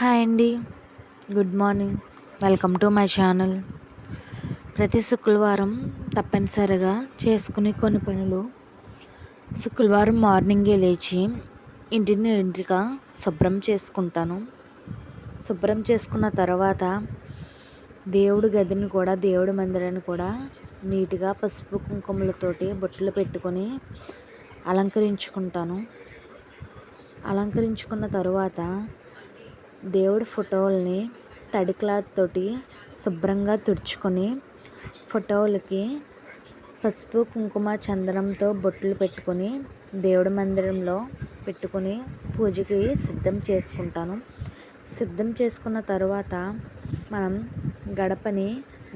Hi అండి. Good morning. Welcome to my channel. ప్రతి శుక్రవారం తప్పనిసరిగా చేసుకునే కొన్ని పనులు. శుక్రవారం మార్నింగే లేచి ఇంటిని నీట్గా శుభ్రం చేసుకుంటాను. శుభ్రం చేసుకున్న తర్వాత దేవుడి గదిని కూడా దేవుడి మందిరాన్ని కూడా నీట్గా పసుపు కుంకుమలతోటి బొట్లు పెట్టుకొని అలంకరించుకుంటాను. అలంకరించుకున్న తరువాత దేవుడి ఫోటోల్ని తడి క్లాత్ తోటి శుభ్రంగా తుడుచుకొని ఫోటోలకి పసుపు కుంకుమ చందనంతో బొట్లు పెట్టుకొని దేవుడి మందిరంలో పెట్టుకొని పూజకి సిద్ధం చేసుకుంటాను. సిద్ధం చేసుకున్న తర్వాత మనం గడపని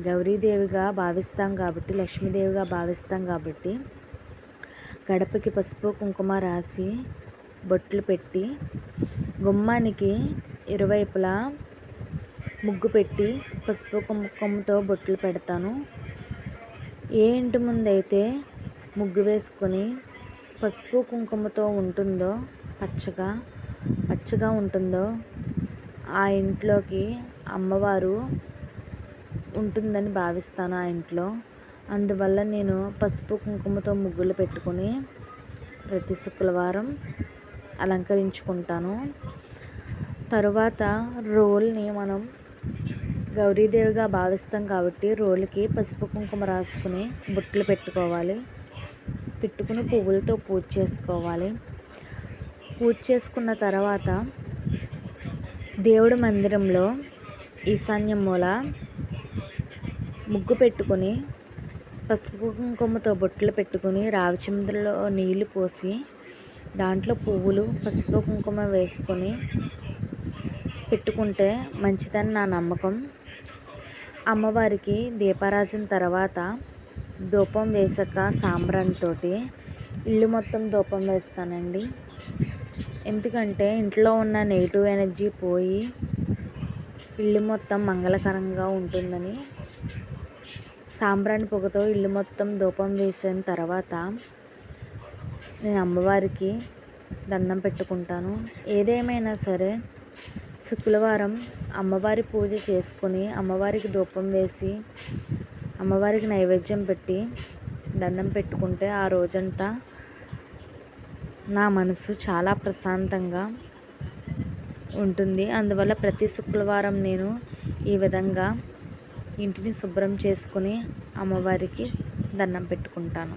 గౌరీదేవిగా భావిస్తాం కాబట్టి, లక్ష్మీదేవిగా భావిస్తాం కాబట్టి గడపకి పసుపు కుంకుమ రాసి బొట్లు పెట్టి గుమ్మానికి ఇరువైపులా ముగ్గు పెట్టి పసుపు కుంకుమతో బొట్లు పెడతాను. ఏ ఇంటి ముందైతే ముగ్గు వేసుకొని పసుపు కుంకుమతో ఉంటుందో, పచ్చగా ఉంటుందో ఆ ఇంట్లోకి అమ్మవారు ఉంటుందని భావిస్తాను. ఆ ఇంట్లో అందువల్ల నేను పసుపు కుంకుమతో ముగ్గులు పెట్టుకొని ప్రతి శుక్రవారం అలంకరించుకుంటాను. తరువాత రోల్ని మనం గౌరీదేవిగా భావిస్తాం కాబట్టి రోలుకి పసుపు కుంకుమ రాసుకుని బొట్లు పెట్టుకోవాలి. పెట్టుకుని పువ్వులతో పూజ చేసుకోవాలి. పూజ చేసుకున్న తర్వాత దేవుడి మందిరంలో ఈశాన్య మూల ముగ్గు పెట్టుకొని పసుపు కుంకుమతో బొట్లు పెట్టుకుని రావి చెంబులో నీళ్లు పోసి దాంట్లో పువ్వులు పసుపు కుంకుమ వేసుకొని పెట్టుకుంటే మంచిదని నా నమ్మకం. అమ్మవారికి దీపారాజన తర్వాత ధూపం వేసాక సాంబ్రాణితోటి ఇల్లు మొత్తం ధూపం వేస్తానండి. ఎందుకంటే ఇంట్లో ఉన్న నెగిటివ్ ఎనర్జీ పోయి ఇల్లు మొత్తం మంగళకరంగా ఉంటుందని సాంబ్రాణి పొగతో ఇల్లు మొత్తం ధూపం వేసిన తర్వాత నేను అమ్మవారికి దండం పెట్టుకుంటాను. ఏదేమైనా సరే శుక్రవారం అమ్మవారి పూజ చేసుకుని అమ్మవారికి ధూపం వేసి అమ్మవారికి నైవేద్యం పెట్టి దండం పెట్టుకుంటే ఆ రోజంతా నా మనసు చాలా ప్రశాంతంగా ఉంటుంది. అందువల్ల ప్రతి శుక్రవారం నేను ఈ విధంగా ఇంటిని శుభ్రం చేసుకుని అమ్మవారికి దండం పెట్టుకుంటాను.